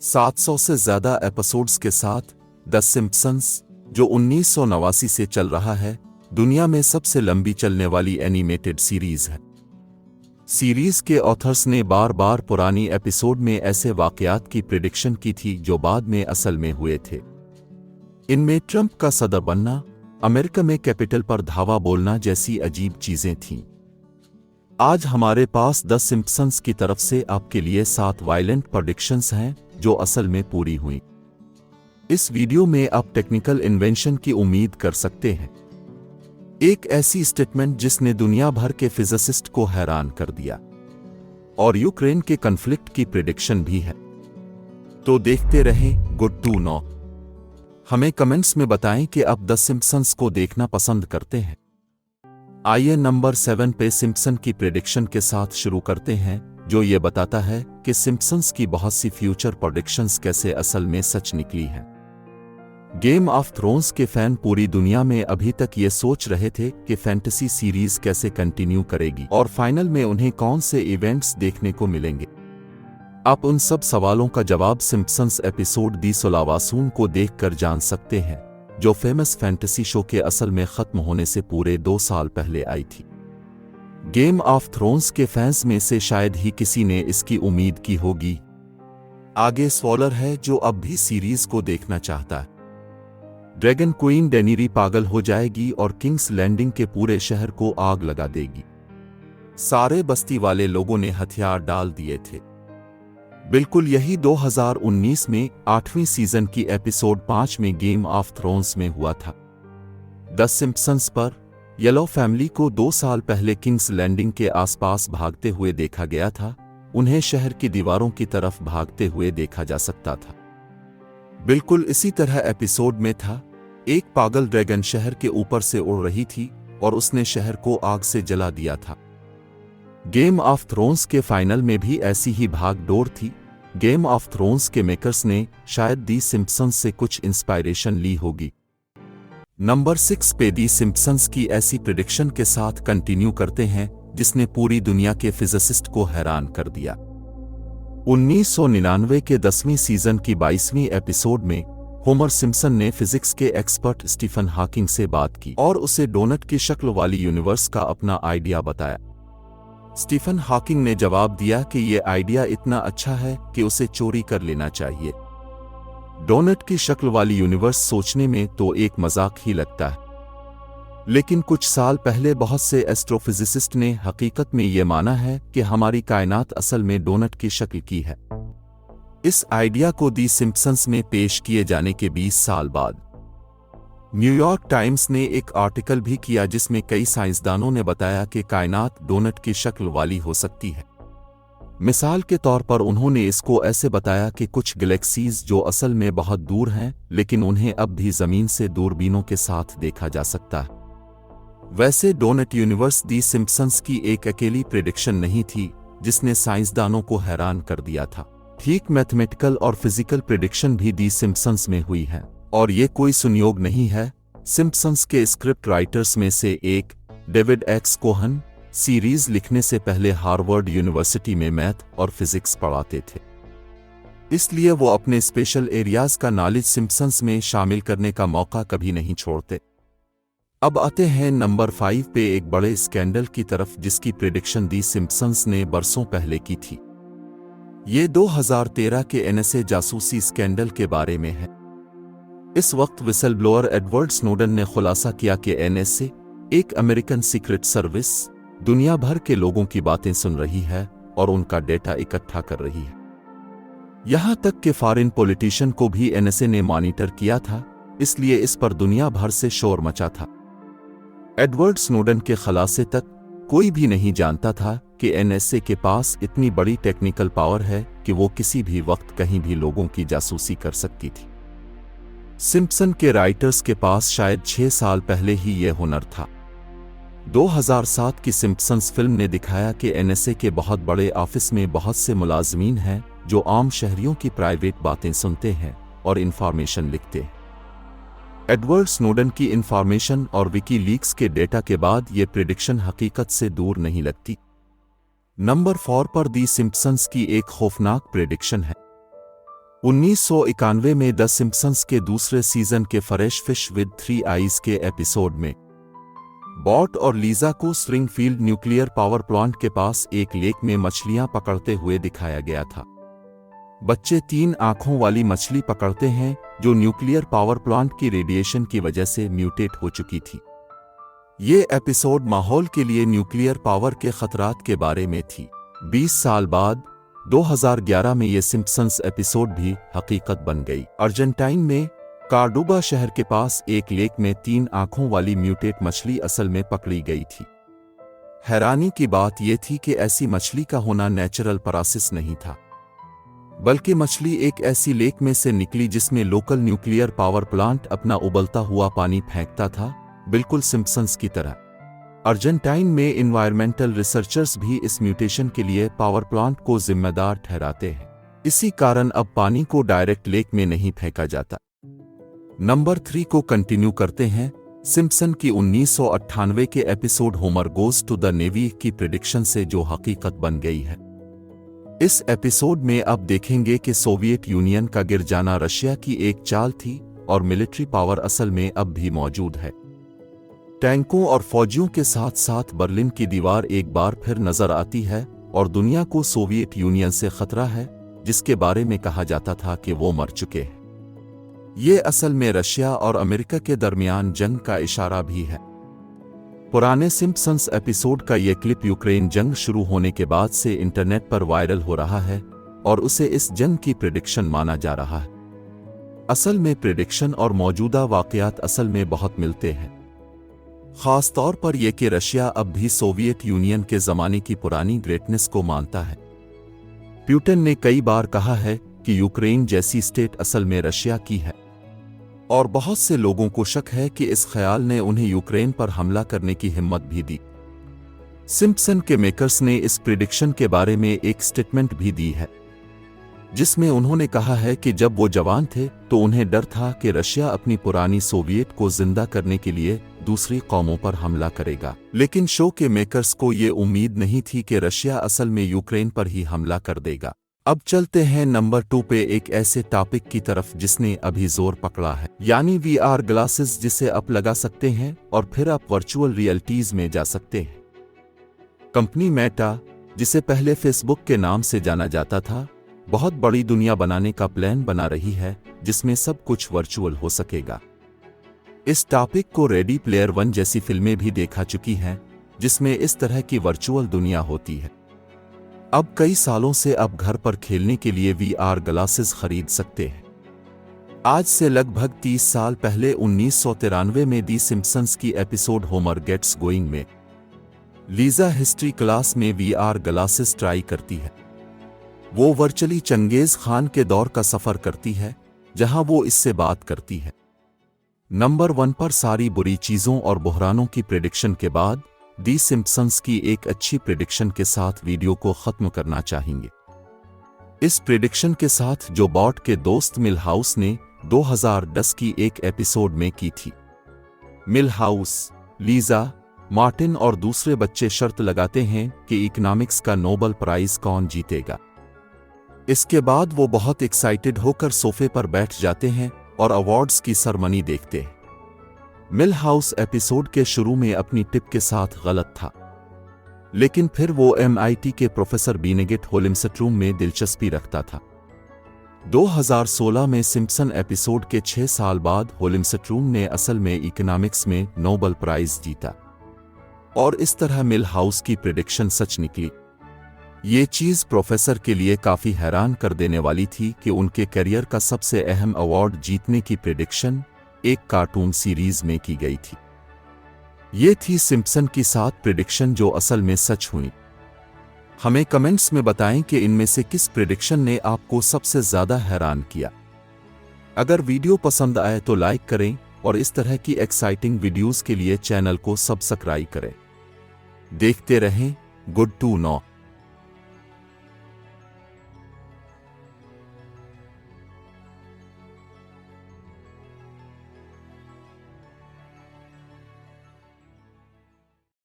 700 से ज्यादा एपिसोड्स के साथ द सिम्पसंस, जो 1989 से चल रहा है, दुनिया में सबसे लंबी चलने वाली एनिमेटेड सीरीज है। सीरीज के ऑथर्स ने बार बार पुरानी एपिसोड में ऐसे वाकयात की प्रिडिक्शन की थी जो बाद में असल में हुए थे। इनमें ट्रंप का सदर बनना, अमेरिका में कैपिटल पर धावा बोलना जैसी अजीब चीजें थीं। आज हमारे पास द सिम्पसंस की तरफ से आपके लिए 7 वायलेंट प्रेडिक्शंस हैं जो असल में पूरी हुई। इस वीडियो में आप टेक्निकल इन्वेंशन की उम्मीद कर सकते हैं, एक ऐसी स्टेटमेंट जिसने दुनिया भर के फिजिसिस्ट को हैरान कर दिया, और यूक्रेन के कॉन्फ्लिक्ट की प्रेडिक्शन भी है। तो देखते रहें। Good to know. हमें कमेंट्स में बताएं कि आप द सिम्पसंस को देखना पसंद करते हैं। आइए नंबर 7 पे सिम्पसन की प्रेडिक्शन के साथ शुरू करते हैं, जो ये बताता है कि सिम्पसंस की बहुत सी फ्यूचर प्रेडिक्शंस कैसे असल में सच निकली हैं। गेम ऑफ थ्रोन्स के फैन पूरी दुनिया में अभी तक ये सोच रहे थे कि फैंटेसी सीरीज कैसे कंटिन्यू करेगी और फाइनल में उन्हें कौन से इवेंट्स देखने को मिलेंगे। आप उन सब सवालों का जवाब सिम्पसंस एपिसोड दी सोलावासून को देखकर जान सकते हैं, जो फेमस फैंटेसी शो के असल में खत्म होने से पूरे 2 साल पहले आई थी। गेम ऑफ थ्रोन्स के फैंस में से शायद ही किसी ने इसकी उम्मीद की होगी। आगे स्पॉइलर है जो अब भी सीरीज को देखना चाहता है। ड्रैगन क्वीन डेनीरी पागल हो जाएगी और किंग्स लैंडिंग के पूरे शहर को आग लगा देगी। सारे बस्ती वाले लोगों ने हथियार डाल दिए थे। बिल्कुल यही 2019 में 8वीं सीजन की एपिसोड 5 में गेम ऑफ थ्रोन्स में हुआ था। द सिम्पसंस पर येलो फैमिली को 2 साल पहले किंग्स लैंडिंग के आसपास भागते हुए देखा गया था। उन्हें शहर की दीवारों की तरफ भागते हुए देखा जा सकता था। बिल्कुल इसी तरह एपिसोड में था। एक पागल ड्रैगन शहर के ऊपर से उड़ रही थी और उसने शहर को आग से जला दिया था। गेम ऑफ थ्रोन्स के फाइनल में भी ऐसी ही भागदौड़ थी। गेम ऑफ थ्रोन्स के मेकर्स ने शायद दी सिम्पसंस से कुछ इंस्पायरेशन ली होगी। नंबर 6 पे दी सिम्पसंस की ऐसी प्रेडिक्शन के साथ कंटिन्यू करते हैं जिसने पूरी दुनिया के फिजिसिस्ट को हैरान कर दिया। 1999 के 10वीं सीजन की 22वीं एपिसोड में होमर सिम्पसन ने फिजिक्स के एक्सपर्ट स्टीफन हॉकिंग से बात की और उसे डोनट की शक्ल वाली यूनिवर्स का अपना आइडिया बताया। स्टीफन हॉकिंग ने जवाब दिया कि यह आइडिया इतना अच्छा है कि उसे चोरी कर लेना चाहिए। डोनट की शक्ल वाली यूनिवर्स सोचने में तो एक मजाक ही लगता है, लेकिन कुछ साल पहले बहुत से एस्ट्रोफिजिसिस्ट ने हकीकत में यह माना है कि हमारी कायनात असल में डोनट की शक्ल की है। इस आइडिया को दी सिम्पसंस में पेश किए जाने के 20 साल बाद न्यूयॉर्क टाइम्स ने एक आर्टिकल भी किया जिसमें कई साइंसदानों ने बताया कि कायनात डोनट की शक्ल वाली हो सकती है। मिसाल के तौर पर उन्होंने इसको ऐसे बताया कि कुछ गैलेक्सीज जो असल में बहुत दूर हैं, लेकिन उन्हें अब भी जमीन से दूरबीनों के साथ देखा जा सकता है। वैसे डोनट यूनिवर्स दी सिम्पसंस की एक अकेली प्रेडिक्शन नहीं थी जिसने साइंसदानों को हैरान कर दिया था। ठीक मैथमेटिकल और फिजिकल प्रेडिक्शन भी दी सिम्पसंस में हुई है, और ये कोई संयोग नहीं है। सिम्पसंस के स्क्रिप्ट राइटर्स में से एक डेविड एक्स कोहन सीरीज लिखने से पहले हार्वर्ड यूनिवर्सिटी में मैथ और फिजिक्स पढ़ाते थे, इसलिए वो अपने स्पेशल एरियाज का नॉलेज सिम्पसंस में शामिल करने का मौका कभी नहीं छोड़ते। अब आते हैं नंबर 5 पे एक बड़े स्कैंडल की तरफ जिसकी प्रेडिक्शन दी सिम्पसंस ने बरसों पहले की थी। ये 2013 के एनएसए जासूसी स्कैंडल के बारे में है। इस वक्त विसल ब्लोअर एडवर्ड स्नोडन ने खुलासा किया कि एनएसए, एक अमेरिकन सीक्रेट सर्विस, दुनिया भर के लोगों की बातें सुन रही है और उनका डेटा इकट्ठा कर रही है। यहां तक कि फॉरेन पॉलिटिशियन को भी एनएसए ने मॉनिटर किया था, इसलिए इस पर दुनिया भर से शोर मचा था। एडवर्ड स्नोडन के खुलासे तक कोई भी नहीं जानता था कि एनएसए के पास इतनी बड़ी टेक्निकल पावर है कि वो किसी भी वक्त कहीं भी लोगों की जासूसी कर सकती थी। सिम्पसन के राइटर्स के पास शायद 6 साल पहले ही यह हुनर था। 2007 की सिम्पसंस फिल्म ने दिखाया कि एनएसए के बहुत बड़े ऑफिस में बहुत से मुलाजमीन हैं जो आम शहरियों की प्राइवेट बातें सुनते हैं और इंफॉर्मेशन लिखते हैं। एडवर्ड स्नोडन की इंफॉर्मेशन और विकीलीक्स के डेटा के बाद यह प्रेडिक्शन हकीकत से दूर नहीं लगती। नंबर 4 पर दी सिम्पसंस की एक खौफनाक प्रेडिक्शन है। 1991 में द सिम्पसंस के दूसरे सीजन के फ्रेश फिश विद 3 आईज के एपिसोड में बॉट और लीजा को स्प्रिंगफील्ड न्यूक्लियर पावर प्लांट के पास एक लेक में मछलियां पकड़ते हुए दिखाया गया था। बच्चे 3 आंखों वाली मछली पकड़ते हैं जो न्यूक्लियर पावर प्लांट की रेडिएशन की वजह से म्यूटेट हो चुकी थी। ये एपिसोड माहौल के लिए न्यूक्लियर पावर के खतरात के बारे में थी। 20 साल बाद 2011 में ये सिम्पसंस एपिसोड भी हकीकत बन गई। अर्जेंटाइन में कार्डोबा शहर के पास एक लेक में 3 आंखों वाली म्यूटेट मछली असल में पकड़ी गई थी। हैरानी की बात यह थी कि ऐसी मछली का होना नेचुरल प्रोसेस नहीं था, बल्कि मछली एक ऐसी लेक में से निकली जिसमें लोकल न्यूक्लियर पावर प्लांट अपना उबलता हुआ पानी फेंकता था, बिल्कुल सिम्पसंस की तरह। अर्जेंटाइन में इन्वायरमेंटल रिसर्चर्स भी इस म्यूटेशन के लिए पावर प्लांट को जिम्मेदार ठहराते हैं। इसी कारण अब पानी को डायरेक्ट लेक में नहीं फेंका जाता। नंबर 3 को कंटिन्यू करते हैं। सिम्पसन की 1998 के episode Homer goes to the navy की प्रेडिक्शन से जो हकीकत बन गई है। इस एपिसोड में अब देखेंगे कि सोवियत यूनियन का गिर जाना रशिया की एक चाल थी और मिलिट्री पावर असल में अब भी मौजूद है। टैंकों और फौजियों के साथ साथ बर्लिन की दीवार एक बार फिर नजर आती है और दुनिया को सोवियत यूनियन से खतरा है, जिसके बारे में कहा जाता था कि वो मर चुके हैं। ये असल में रशिया और अमेरिका के दरमियान जंग का इशारा भी है। पुराने सिम्पसंस एपिसोड का ये क्लिप यूक्रेन जंग शुरू होने के बाद से इंटरनेट पर वायरल हो रहा है और उसे इस जंग की प्रेडिक्शन माना जा रहा है। असल में प्रेडिक्शन और मौजूदा वाकयात असल में बहुत मिलते हैं, खास तौर पर यह कि रशिया अब भी सोवियत यूनियन के ज़माने की पुरानी ग्रेटनेस को मानता है। पुतिन ने कई बार कहा है कि यूक्रेन जैसी स्टेट असल में रशिया की है और बहुत से लोगों को शक है कि इस ख्याल ने उन्हें यूक्रेन पर हमला करने की हिम्मत भी दी। सिम्पसन के मेकर्स ने इस प्रेडिक्शन के बारे में एक स्टेटमेंट भी दी है, जिसमें उन्होंने कहा है कि जब वो जवान थे तो उन्हें डर था कि रशिया अपनी पुरानी सोवियत को जिंदा करने के लिए दूसरी कौमों पर हमला करेगा, लेकिन शो के मेकर्स को ये उम्मीद नहीं थी कि रशिया असल में यूक्रेन पर ही हमला कर देगा। अब चलते हैं नंबर 2 पे एक ऐसे टॉपिक की तरफ जिसने अभी जोर पकड़ा है, यानी VR ग्लासेस, जिसे आप लगा सकते हैं और फिर आप वर्चुअल रियलिटीज में जा सकते हैं। कंपनी मेटा, जिसे पहले फेसबुक के नाम से जाना जाता था, बहुत बड़ी दुनिया बनाने का प्लान बना रही है जिसमें सब कुछ वर्चुअल हो सकेगा। इस टॉपिक को रेडी प्लेयर 1 जैसी फिल्में भी देखा चुकी हैं, जिसमें इस तरह की वर्चुअल दुनिया होती है। अब कई सालों से आप घर पर खेलने के लिए VR ग्लासेस खरीद सकते हैं। आज से लगभग 30 साल पहले 1993 में दी सिम्पसंस की एपिसोड होमर गेट्स गोइंग में लीजा हिस्ट्री क्लास में VR ग्लासेस ट्राई करती है। वो वर्चुअली चंगेज खान के दौर का सफर करती है जहां वो इससे बात करती है। नंबर 1 पर सारी बुरी चीजों और बहरानों की प्रेडिक्शन के बाद दी सिम्पसंस की एक अच्छी प्रेडिक्शन के साथ वीडियो को खत्म करना चाहेंगे। इस प्रेडिक्शन के साथ जो बॉट के दोस्त मिलहाउस ने 2010 की एक एपिसोड में की थी। मिलहाउस, लीजा, मार्टिन और दूसरे बच्चे शर्त लगाते हैं कि इकोनॉमिक्स का नोबेल प्राइज कौन जीतेगा। इसके बाद वो बहुत एक्साइटेड होकर सोफे पर बैठ जाते हैं और अवार्ड्स की सेरेमनी देखते हैं। मिलहाउस एपिसोड के शुरू में अपनी टिप के साथ गलत था, लेकिन फिर वो MIT के प्रोफेसर बेनेडिक्ट होल्मस्ट्रूम में दिलचस्पी रखता था। 2016 में सिम्पसन एपिसोड के 6 साल बाद होल्मस्ट्रूम ने असल में इकोनॉमिक्स में नोबेल प्राइज जीता और इस तरह मिलहाउस की प्रेडिक्शन सच निकली। ये चीज़ प्रोफेसर के लिए काफ़ी हैरान कर देने वाली थी कि उनके करियर का सबसे अहम अवार्ड जीतने की प्रेडिक्शन एक कार्टून सीरीज में की गई थी। ये थी सिम्पसन की 7 प्रेडिक्शन जो असल में सच हुई। हमें कमेंट्स में बताएं कि इनमें से किस प्रेडिक्शन ने आपको सबसे ज़्यादा हैरान किया। अगर वीडियो पसंद आए तो लाइक करें और इस तरह की एक्साइटिंग वीडियोस के लिए चैनल को सब्सक्राइब करें। देखते रहें गुड टू नो।